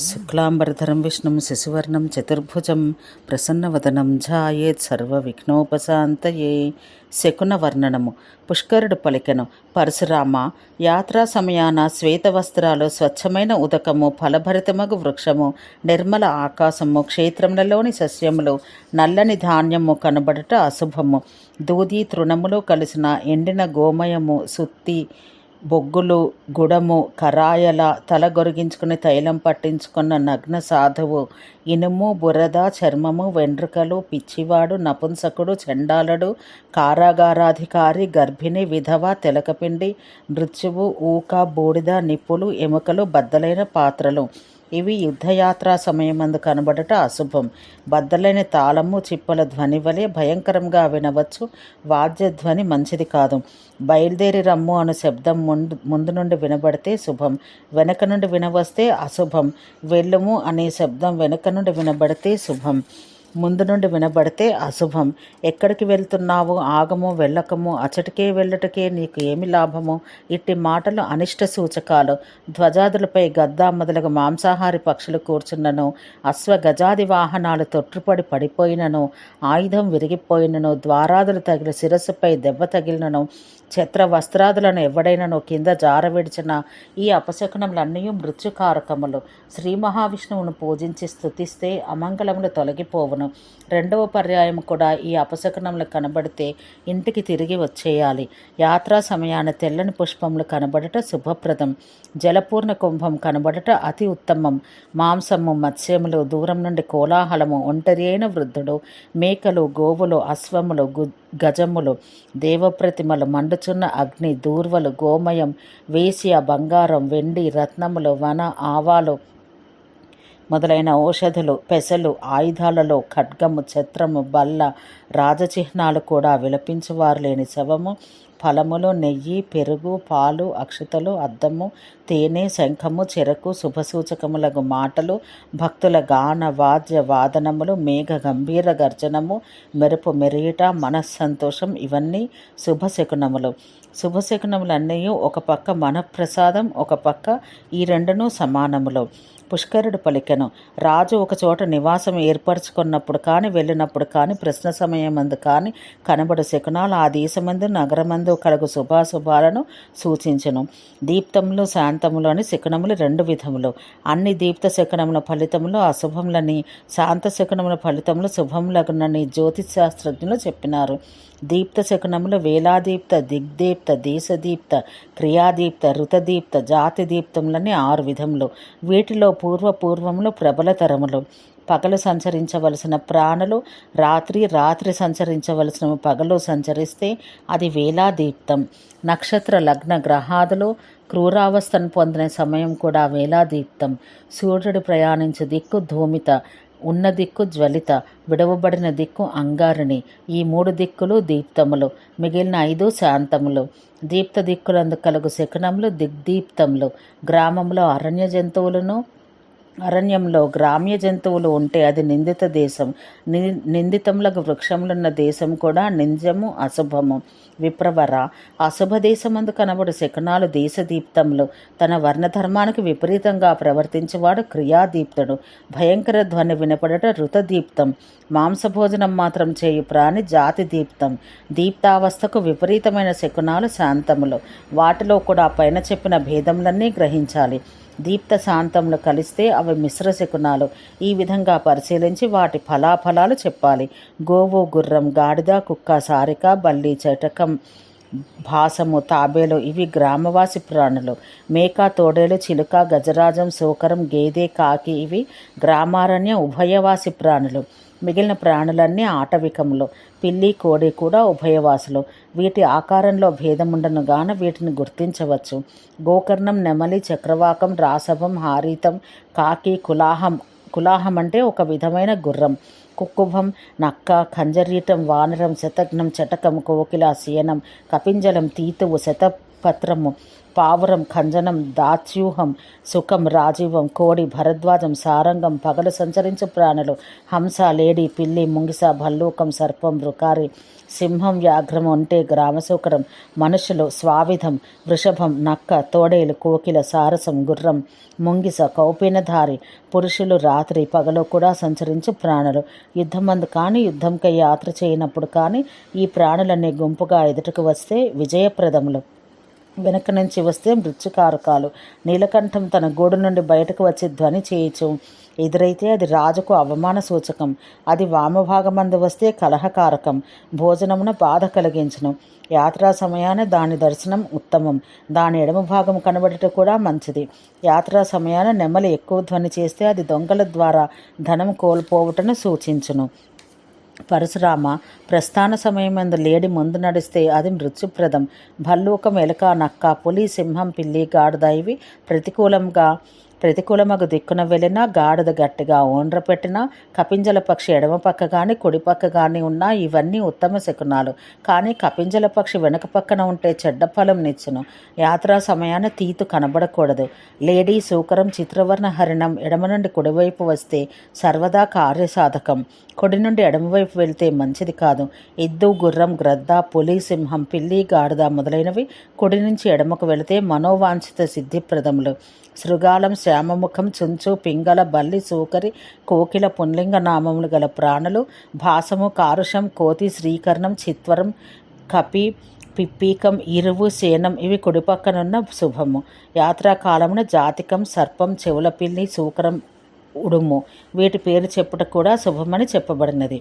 శుక్లాంబరధరం విష్ణుం శశివర్ణం చతుర్భుజం ప్రసన్నవదనం ఝాయేత్ సర్వవిఘ్నోపశాంతయే. శకున వర్ణనము. పుష్కరుడు పలికెను, పరశురామ, యాత్రా సమయాన శ్వేతవస్త్రాలు, స్వచ్ఛమైన ఉదకము, ఫలభరితమగు వృక్షము, నిర్మల ఆకాశము, క్షేత్రములలోని సస్యములు, నల్లని ధాన్యము కనబడుట అశుభము. దూది తృణములు కలిసిన ఎండిన గోమయము, సుత్తి, బొగ్గులు, గుడము, కరాయల, తల గొరిగించుకుని తైలం పట్టించుకున్న నగ్న సాధువు, ఇనుము, బురద, చర్మము, వెంట్రుకలు, పిచ్చివాడు, నపుంసకుడు, చండాలుడు, కారాగారాధికారి, గర్భిణి, విధవ, తెలకపిండి, మృత్యువు, ఊక, బూడిద, నిప్పులు, ఎముకలు, బద్దలైన పాత్రలు, ఇవి యుద్ధయాత్రా సమయమందు కనబడట అశుభం. బద్దలైన తాళము, చిప్పల ధ్వని వలె భయంకరంగా వినవచ్చు. వాద్యధ్వని మంచిది కాదు. బయలుదేరి రమ్ము అను శబ్దం ముందు నుండి వినబడితే శుభం, వెనక నుండి వినవస్తే అశుభం. వెళ్ళుము అనే శబ్దం వెనక నుండి వినబడితే శుభం, ముందు నుండి వినబడితే అశుభం. ఎక్కడికి వెళ్తున్నావు? ఆగము, వెళ్ళకము, అచటికే వెళ్ళటకే నీకు ఏమి లాభము? ఇట్టి మాటలు అనిష్ట సూచకాలు. ధ్వజాదులపై గద్ద మొదలగు మాంసాహారి పక్షులు కూర్చున్నను, అశ్వ గజాది వాహనాలు తొట్టుపడి పడిపోయినను, ఆయుధం విరిగిపోయినను, ద్వారాదులు తగిలి శిరస్సుపై దెబ్బ తగిలినను, ఛత్ర వస్త్రాదులను ఎవడైనను కింద జారవిడిచిన ఈ అపశకునములన్నీ మృత్యుకారకములు. శ్రీ మహావిష్ణువును పూజించి స్తుతిస్తే అమంగళములు తొలగిపోవును. రెండవ పర్యాయం కూడా ఈ అపశకునములు కనబడితే ఇంటికి తిరిగి వచ్చేయాలి. యాత్రా సమయాన తెల్లని పుష్పములు కనబడట శుభప్రదం. జలపూర్ణ కుంభం కనబడట అతి ఉత్తమం. మాంసము, మత్స్యములు, దూరం నుండి కోలాహలము, ఒంటరి అయిన వృద్ధుడు, మేకలు, గోవులు, అశ్వములు, గజములు, దేవప్రతిమలు, మండుచున్న అగ్ని, దూర్వలు, గోమయం, వేశ్య, బంగారం, వెండి, రత్నములు, వన, ఆవాలు మొదలైన ఔషధులు, పెసలు, ఆయుధాలలో ఖడ్గము, ఛత్రము, బల్ల, రాజచిహ్నాలు కూడా విలపించువారు లేని శవము, ఫలములు, నెయ్యి, పెరుగు, పాలు, అక్షతలు, అద్దము, తేనె, శంఖము, చెరకు, శుభసూచకములకు మాటలు, భక్తుల గాన వాద్య వాదనములు, మేఘ గంభీర గర్జనము, మెరుపు మెరియుట, మనస్సంతోషం, ఇవన్నీ శుభశకునములు. శుభశకునములన్నీ ఒక పక్క మనఃప్రసాదం, ఒక పక్క ఈ రెండును సమానములు. పుష్కరుడు పలికెను, రాజు ఒక చోట నివాసం ఏర్పరచుకున్నప్పుడు కానీ, వెళ్ళినప్పుడు కానీ, ప్రశ్న సమయమందు కానీ కనబడు శకునాలు ఆ దేశమందు నగరమందు కలుగు శుభాశుభాలను సూచించును. దీప్తములు, శాంతములు అని శకునములు రెండు విధములు. అన్ని దీప్త శకునముల ఫలితములు అశుభములని, శాంత శకునముల ఫలితములు శుభములగునని జ్యోతిశాస్త్రజ్ఞులు చెప్పినారు. దీప్త శకునములు వేలాదీప్త, దిగ్దీప్త, దేశదీప్త, క్రియాదీప్త, ఋతదీప్త, జాతి దీప్తములని 6 విధములు. వీటిలో పూర్వములు ప్రబలతరములు. పగలు సంచరించవలసిన ప్రాణులు రాత్రి, రాత్రి సంచరించవలసిన పగలు సంచరిస్తే అది వేలాదీప్తం. నక్షత్ర లగ్న గ్రహాదులు క్రూరావస్థను పొందిన సమయం కూడా వేలాదీప్తం. సూర్యుడు ప్రయాణించే దిక్కు ధూమిత, ఉన్న దిక్కు జ్వలిత, విడవబడిన దిక్కు అంగారిణి. ఈ 3 దిక్కులు దీప్తములు, మిగిలిన 5 శాంతములు. దీప్త దిక్కులందు కలుగు శకునములు దిగ్దీప్తములు. గ్రామంలో అరణ్యంలో గ్రామ్య జంతువులు ఉంటే అది నిందిత దేశం. నిందితములకు వృక్షములున్న దేశం కూడా నింద్యము, అశుభము. విప్రవర, అశుభ దేశమందు కనబడు శకునాలు దేశదీప్తములు. తన వర్ణధర్మానికి విపరీతంగా ప్రవర్తించేవాడు క్రియాదీప్తుడు. భయంకర ధ్వని వినపడట ఋతదీప్తం. మాంసభోజనం మాత్రం చేయు ప్రాణి జాతి దీప్తం. దీప్తావస్థకు విపరీతమైన శకునాలు శాంతములు. వాటిలో కూడా పైన చెప్పిన భేదములన్నీ గ్రహించాలి. దీప్త శాంతములు కలిస్తే అవి మిశ్ర శకునాలు. ఈ విధంగా పరిశీలించి వాటి ఫలాఫలాలు చెప్పాలి. గోవు, గుర్రం, గాడిద, కుక్క, సారిక, బల్లి, చటకం, భాసము, తాబేలు ఇవి గ్రామవాసి ప్రాణులు. మేక, తోడేలు, చిలుక, గజరాజం, శోకరం, గేదె, కాకి ఇవి గ్రామారణ్య ఉభయవాసి ప్రాణులు. మిగిలిన ప్రాణులన్నీ ఆటవికములు. పిల్లి, కోడి కూడా ఉభయవాసులు. వీటి ఆకారంలో భేదముండను గాన వీటిని గుర్తించవచ్చు. గోకర్ణం, నెమలి, చక్రవాకం, రాసభం, హారీతం, కాకి, కులాహం అంటే ఒక విధమైన గుర్రం. కుక్కుభం, నక్క, ఖంజరీటం, వానరం, శతఘ్నం, చటకం, కోకిల, శయనం, కపింజలం, తీతువు, శతపత్రము, పావురం ఖంజనం దాత్యూహం సుఖం రాజీవం కోడి భరద్వాజం సారంగం పగలు సంచరించు ప్రాణులు హంస లేడి పిల్లి ముంగిస భల్లూకం సర్పం రుకారి సింహం వ్యాఘ్రం ఒంటె గ్రామశూకరం మనుషులు స్వావిధం వృషభం నక్క తోడేలు కోకిల సారసం గుర్రం ముంగిస కౌపీనధారి పురుషులు రాత్రి పగలు కూడా సంచరించు ప్రాణులు యుద్ధమందు కానీ యుద్ధంకై యాత్ర చేయనప్పుడు కానీ ఈ ప్రాణులన్నీ గుంపుగా ఎదుటకు వస్తే విజయప్రదములు, వెనక నుంచి వస్తే మృత్యుకారకాలు. నీలకంఠం తన గూడు నుండి బయటకు వచ్చి ధ్వని చేయుచు ఎదురైతే అది రాజుకు అవమాన సూచకం, అది వామభాగమందు వస్తే కలహకారకం, భోజనమున బాధ కలిగించును. యాత్రా సమయాన దాని దర్శనం ఉత్తమం, దాని ఎడమ భాగం కనబడట కూడా మంచిది. యాత్రా సమయాన నెమలి ఎక్కువ ధ్వని చేస్తే అది దొంగల ద్వారా ధనం కోల్పోవుటను సూచించును. పరశురామ ప్రస్థాన సమయమందు లేడి ముందు నడిస్తే అది మృత్యుప్రదం. భల్లూకం ఎలుక నక్క పులి సింహం పిల్లి గాడిద ఇవి ప్రతికూలమగు దిక్కున వెళ్ళినా గాడిద గట్టిగా ఓండ్ర పెట్టినా కపింజల పక్షి ఎడమ పక్క కానీ కుడి పక్క కానీ ఉన్నా ఇవన్నీ ఉత్తమ శకునాలు. కానీ కపింజల పక్షి వెనక పక్కన ఉంటే చెడ్డ ఫలం నిచ్చును. యాత్రా సమయాన తీతు కనబడకూడదు. లేడీ సూకరం చిత్రవర్ణ హరిణం ఎడమ నుండి కుడివైపు వస్తే సర్వదా కార్యసాధకం, కుడి నుండి ఎడమవైపు వెళ్తే మంచిది కాదు. ఎద్దు గుర్రం గ్రద్ద పులి సింహం పిల్లి గాడిద మొదలైనవి కుడి నుంచి ఎడమకు వెళితే మనోవాంఛిత సిద్ధిప్రదములు. శృగాలం శ్యామముఖం చుంచు పింగళ బల్లి సూకరి కోకిల పుంలింగ నామములు గల ప్రాణులు భాసము కారుషం కోతి శ్రీకర్ణం చిత్వరం కపి పిప్పీకం ఇరువు సేనం ఇవి కుడిపక్కనున్న శుభము. యాత్రాకాలమున జాతికం సర్పం చెవుల పిల్లి సూకరం ఉడుము వీటి పేరు చెప్పుట కూడా శుభమని చెప్పబడినది.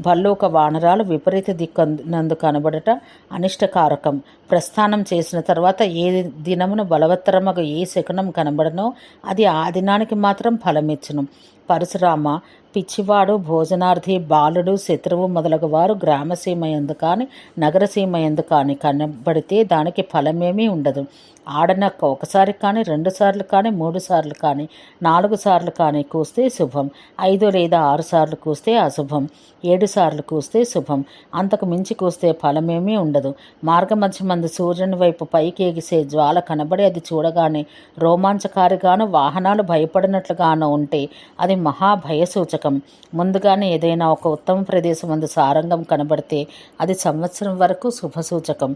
భల్లూక వానరాలు విపరీత దిక్కునందు కనబడట అనిష్టకారకం. ప్రస్థానం చేసిన తర్వాత ఏ దినమున బలవత్తరమగు ఏ శకునం కనబడనో అది ఆ దినానికి మాత్రం ఫలమిచ్చును. పరశురామ పిచ్చివాడు భోజనార్థి బాలుడు శత్రువు మొదలగు వారు గ్రామసీమ ఎందు కానీ నగరసీమ ఎందు కానీ కనబడితే దానికి ఫలమేమీ ఉండదు. ఆడనక్క ఒకసారి కానీ 2 సార్లు కానీ 3 సార్లు కానీ 4 సార్లు కానీ కూస్తే శుభం, 5 లేదా 6 సార్లు కూస్తే అశుభం, 7 సార్లు కూస్తే శుభం, అంతకు మించి కూస్తే ఫలమేమీ ఉండదు. మార్గమధ్యమందు సూర్యుని వైపు పైకి ఎగిసే జ్వాల కనబడి అది చూడగానే రోమాంచకారిగాను వాహనాలు భయపడినట్లుగాను ఉంటే అది మహాభయసూచకం. ముందుగానే ఏదైనా ఒక ఉత్తమ ప్రదేశం మందు సారంగం కనబడితే అది సంవత్సరం వరకు శుభసూచకం.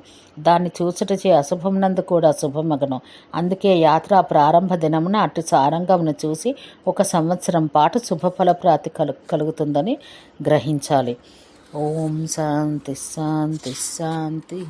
దాన్ని చూచుటచే అశుభం నందు కూడా శుభమగను. అందుకే యాత్ర ప్రారంభ దినమున అటు సారంగమును చూసి 1 సంవత్సరం పాటు శుభఫలప్రాప్తి కలుగుతుందని గ్రహించాలి. ఓం శాంతి శాంతి శాంతి.